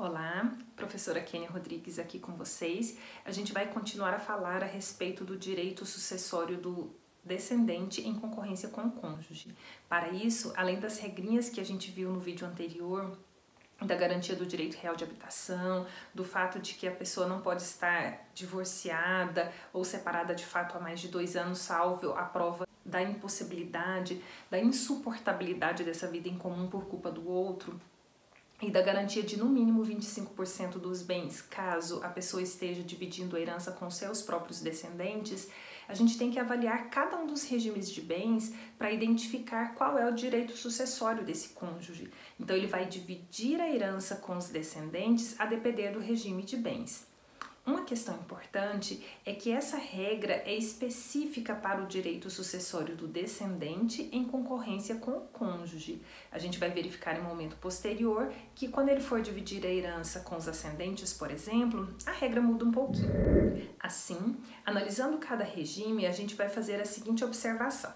Olá, professora Kênia Rodrigues aqui com vocês. A gente vai continuar a falar a respeito do direito sucessório do descendente em concorrência com o cônjuge. Para isso, além das regrinhas que a gente viu no vídeo anterior, da garantia do direito real de habitação, do fato de que a pessoa não pode estar divorciada ou separada de fato há mais de 2 anos, salvo a prova da impossibilidade, da insuportabilidade dessa vida em comum por culpa do outro, e da garantia de no mínimo 25% dos bens, caso a pessoa esteja dividindo a herança com seus próprios descendentes, a gente tem que avaliar cada um dos regimes de bens para identificar qual é o direito sucessório desse cônjuge. Então ele vai dividir a herança com os descendentes a depender do regime de bens. Uma questão importante é que essa regra é específica para o direito sucessório do descendente em concorrência com o cônjuge. A gente vai verificar em um momento posterior que quando ele for dividir a herança com os ascendentes, por exemplo, a regra muda um pouquinho. Assim, analisando cada regime, a gente vai fazer a seguinte observação.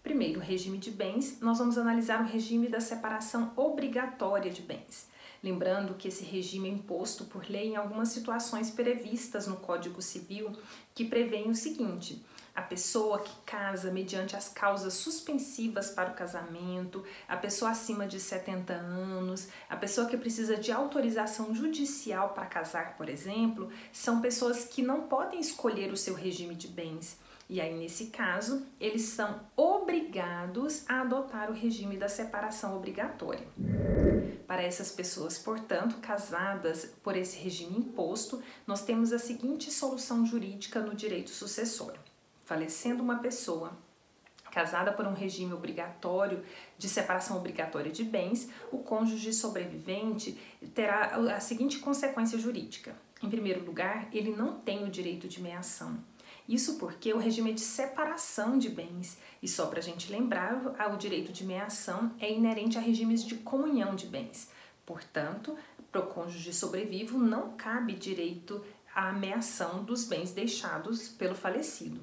Primeiro, o regime de bens, nós vamos analisar o regime da separação obrigatória de bens. Lembrando que esse regime é imposto por lei em algumas situações previstas no Código Civil que prevêem o seguinte: a pessoa que casa mediante as causas suspensivas para o casamento, a pessoa acima de 70 anos, a pessoa que precisa de autorização judicial para casar, por exemplo, são pessoas que não podem escolher o seu regime de bens. E aí, nesse caso, eles são obrigados a adotar o regime da separação obrigatória. Para essas pessoas, portanto, casadas por esse regime imposto, nós temos a seguinte solução jurídica no direito sucessório. Falecendo uma pessoa casada por um regime obrigatório de separação obrigatória de bens, o cônjuge sobrevivente terá a seguinte consequência jurídica. Em primeiro lugar, ele não tem o direito de meação. Isso porque o regime é de separação de bens, e só para a gente lembrar, o direito de meação é inerente a regimes de comunhão de bens. Portanto, para o cônjuge sobrevivo não cabe direito à meação dos bens deixados pelo falecido.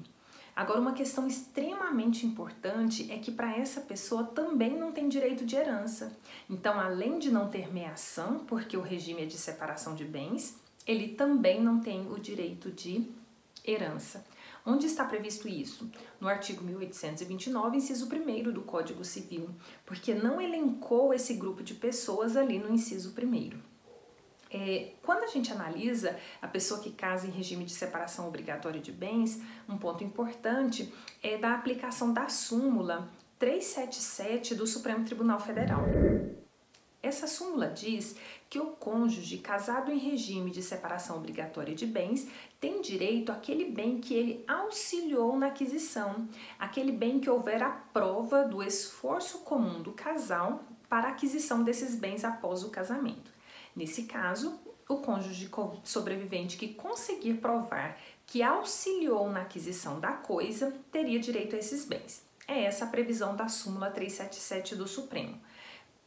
Agora, uma questão extremamente importante é que para essa pessoa também não tem direito de herança. Então, além de não ter meação, porque o regime é de separação de bens, ele também não tem o direito de herança. Onde está previsto isso? No artigo 1829, inciso 1º do Código Civil, porque não elencou esse grupo de pessoas ali no inciso 1º. Quando a gente analisa a pessoa que casa em regime de separação obrigatória de bens, um ponto importante é da aplicação da súmula 377 do Supremo Tribunal Federal. Essa súmula diz que o cônjuge casado em regime de separação obrigatória de bens tem direito àquele bem que ele auxiliou na aquisição, aquele bem que houver a prova do esforço comum do casal para a aquisição desses bens após o casamento. Nesse caso, o cônjuge sobrevivente que conseguir provar que auxiliou na aquisição da coisa teria direito a esses bens. É essa a previsão da súmula 377 do Supremo.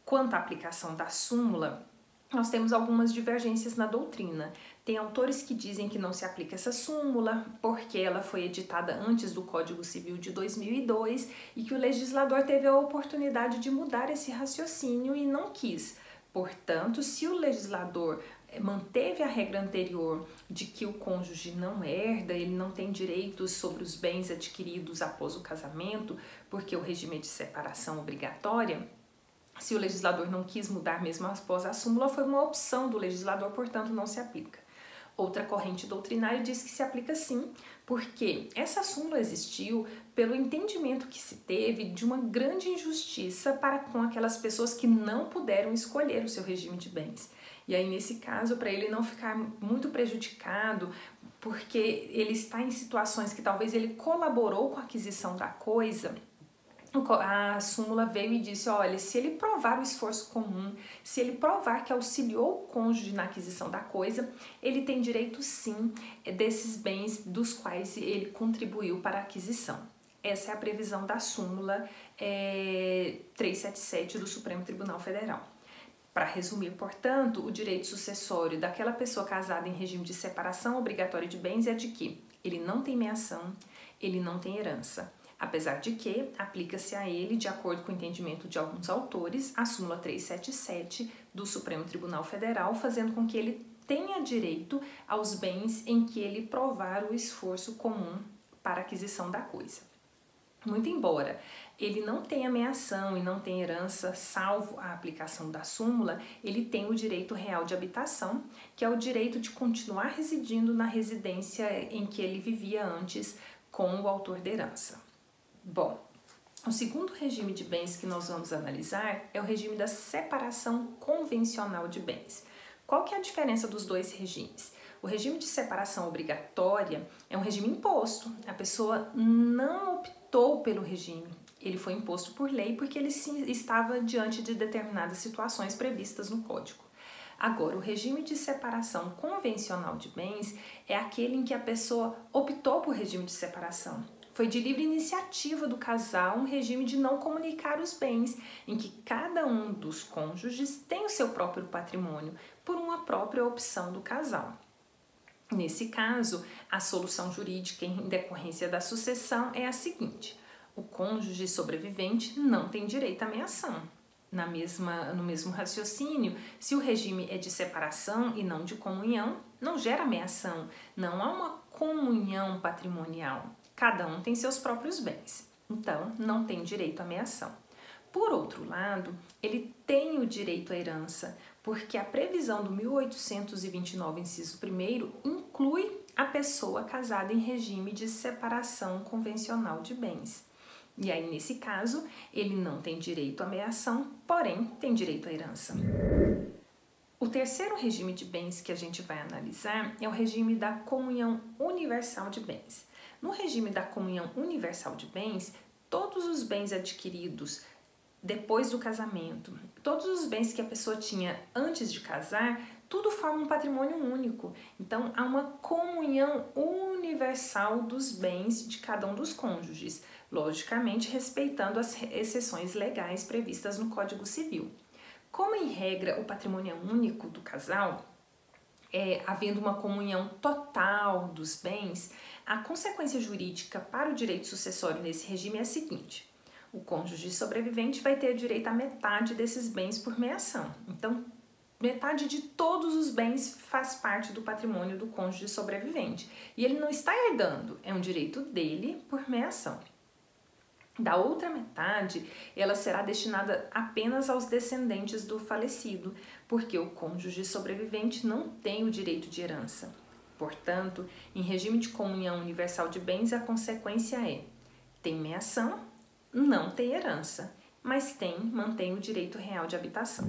Quanto à aplicação da súmula, nós temos algumas divergências na doutrina. Tem autores que dizem que não se aplica essa súmula porque ela foi editada antes do Código Civil de 2002 e que o legislador teve a oportunidade de mudar esse raciocínio e não quis. Portanto, se o legislador manteve a regra anterior de que o cônjuge não herda, ele não tem direitos sobre os bens adquiridos após o casamento, porque o regime é de separação obrigatória, se o legislador não quis mudar mesmo após a súmula, foi uma opção do legislador, portanto não se aplica. Outra corrente doutrinária diz que se aplica sim, porque essa súmula existiu pelo entendimento que se teve de uma grande injustiça para com aquelas pessoas que não puderam escolher o seu regime de bens. E aí, nesse caso, para ele não ficar muito prejudicado, porque ele está em situações que talvez ele colaborou com a aquisição da coisa, a súmula veio e disse, olha, se ele provar o esforço comum, se ele provar que auxiliou o cônjuge na aquisição da coisa, ele tem direito sim desses bens dos quais ele contribuiu para a aquisição. Essa é a previsão da súmula 377 do Supremo Tribunal Federal. Para resumir, portanto, o direito sucessório daquela pessoa casada em regime de separação obrigatória de bens é de que ele não tem meação, ele não tem herança. Apesar de que aplica-se a ele, de acordo com o entendimento de alguns autores, a súmula 377 do Supremo Tribunal Federal, fazendo com que ele tenha direito aos bens em que ele provar o esforço comum para a aquisição da coisa. Muito embora ele não tenha meação e não tenha herança, salvo a aplicação da súmula, ele tem o direito real de habitação, que é o direito de continuar residindo na residência em que ele vivia antes com o autor da herança. Bom, o segundo regime de bens que nós vamos analisar é o regime da separação convencional de bens. Qual que é a diferença dos dois regimes? O regime de separação obrigatória é um regime imposto. A pessoa não optou pelo regime. Ele foi imposto por lei porque ele estava diante de determinadas situações previstas no Código. Agora, o regime de separação convencional de bens é aquele em que a pessoa optou por regime de separação. Foi de livre iniciativa do casal um regime de não comunicar os bens, em que cada um dos cônjuges tem o seu próprio patrimônio por uma própria opção do casal. Nesse caso, a solução jurídica em decorrência da sucessão é a seguinte: o cônjuge sobrevivente não tem direito à meação. No mesmo raciocínio, se o regime é de separação e não de comunhão, não gera meação, não há uma comunhão patrimonial. Cada um tem seus próprios bens, então não tem direito à meação. Por outro lado, ele tem o direito à herança, porque a previsão do 1829, inciso 1º, inclui a pessoa casada em regime de separação convencional de bens. E aí, nesse caso, ele não tem direito à meação, porém tem direito à herança. O terceiro regime de bens que a gente vai analisar é o regime da comunhão universal de bens. No regime da comunhão universal de bens, todos os bens adquiridos depois do casamento, todos os bens que a pessoa tinha antes de casar, tudo forma um patrimônio único. Então, há uma comunhão universal dos bens de cada um dos cônjuges, logicamente respeitando as exceções legais previstas no Código Civil. Como, em regra, o patrimônio é único do casal, havendo uma comunhão total dos bens, a consequência jurídica para o direito sucessório nesse regime é a seguinte: o cônjuge sobrevivente vai ter direito a metade desses bens por meação. Então, metade de todos os bens faz parte do patrimônio do cônjuge sobrevivente. E ele não está herdando, é um direito dele por meação. Da outra metade, ela será destinada apenas aos descendentes do falecido, porque o cônjuge sobrevivente não tem o direito de herança. Portanto, em regime de comunhão universal de bens, a consequência é: tem meação, não tem herança, mas mantém o direito real de habitação.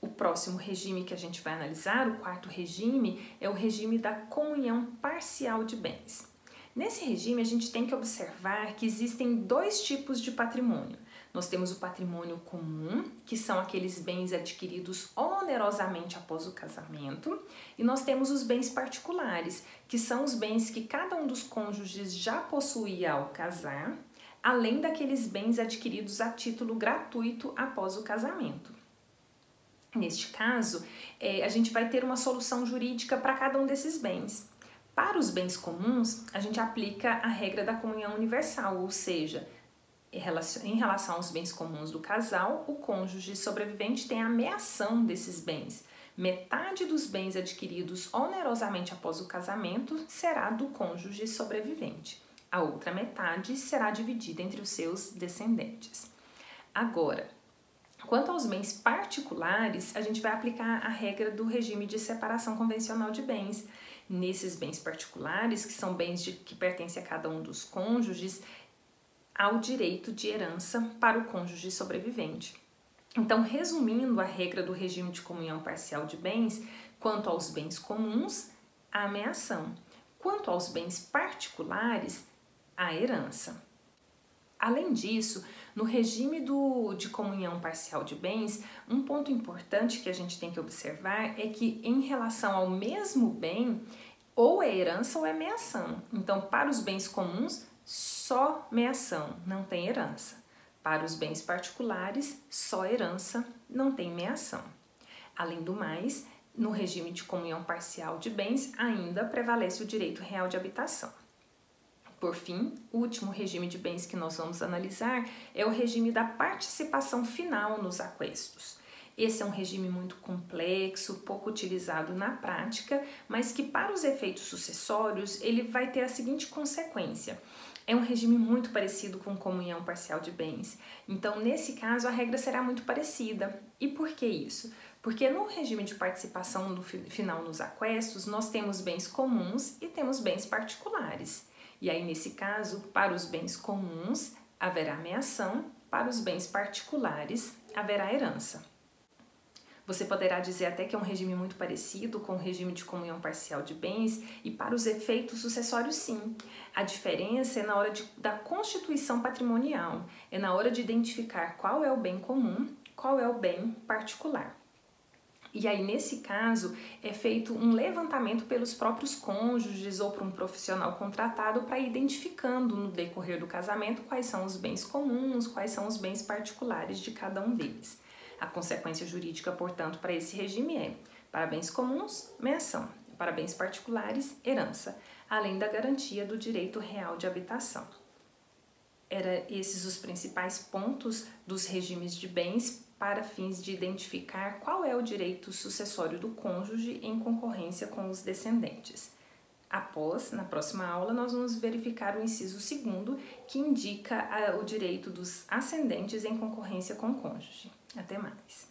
O próximo regime que a gente vai analisar, o quarto regime, é o regime da comunhão parcial de bens. Nesse regime, a gente tem que observar que existem dois tipos de patrimônio. Nós temos o patrimônio comum, que são aqueles bens adquiridos onerosamente após o casamento, e nós temos os bens particulares, que são os bens que cada um dos cônjuges já possuía ao casar, além daqueles bens adquiridos a título gratuito após o casamento. Neste caso, a gente vai ter uma solução jurídica para cada um desses bens. Para os bens comuns, a gente aplica a regra da comunhão universal, ou seja, em relação aos bens comuns do casal, o cônjuge sobrevivente tem a meação desses bens. Metade dos bens adquiridos onerosamente após o casamento será do cônjuge sobrevivente. A outra metade será dividida entre os seus descendentes. Agora, quanto aos bens particulares, a gente vai aplicar a regra do regime de separação convencional de bens. Nesses bens particulares, que são bens que pertencem a cada um dos cônjuges, há o direito de herança para o cônjuge sobrevivente. Então, resumindo a regra do regime de comunhão parcial de bens, quanto aos bens comuns, há meação. Quanto aos bens particulares, há herança. Além disso, no regime de comunhão parcial de bens, um ponto importante que a gente tem que observar é que, em relação ao mesmo bem, ou é herança ou é meação. Então, para os bens comuns, só meação, não tem herança. Para os bens particulares, só herança, não tem meação. Além do mais, no regime de comunhão parcial de bens, ainda prevalece o direito real de habitação. Por fim, o último regime de bens que nós vamos analisar é o regime da participação final nos aquestos. Esse é um regime muito complexo, pouco utilizado na prática, mas que para os efeitos sucessórios ele vai ter a seguinte consequência. É um regime muito parecido com comunhão parcial de bens. Então, nesse caso, a regra será muito parecida. E por que isso? Porque no regime de participação no final nos aquestos, nós temos bens comuns e temos bens particulares. E aí, nesse caso, para os bens comuns, haverá meação, para os bens particulares, haverá herança. Você poderá dizer até que é um regime muito parecido com o regime de comunhão parcial de bens e para os efeitos sucessórios sim. A diferença é na hora da constituição patrimonial, é na hora de identificar qual é o bem comum, qual é o bem particular. E aí, nesse caso, é feito um levantamento pelos próprios cônjuges ou por um profissional contratado para ir identificando no decorrer do casamento quais são os bens comuns, quais são os bens particulares de cada um deles. A consequência jurídica, portanto, para esse regime é: para bens comuns, meação; para bens particulares, herança, além da garantia do direito real de habitação. Eram esses os principais pontos dos regimes de bens para fins de identificar qual é o direito sucessório do cônjuge em concorrência com os descendentes. Após, na próxima aula, nós vamos verificar o inciso 2º, que indica o direito dos ascendentes em concorrência com o cônjuge. Até mais!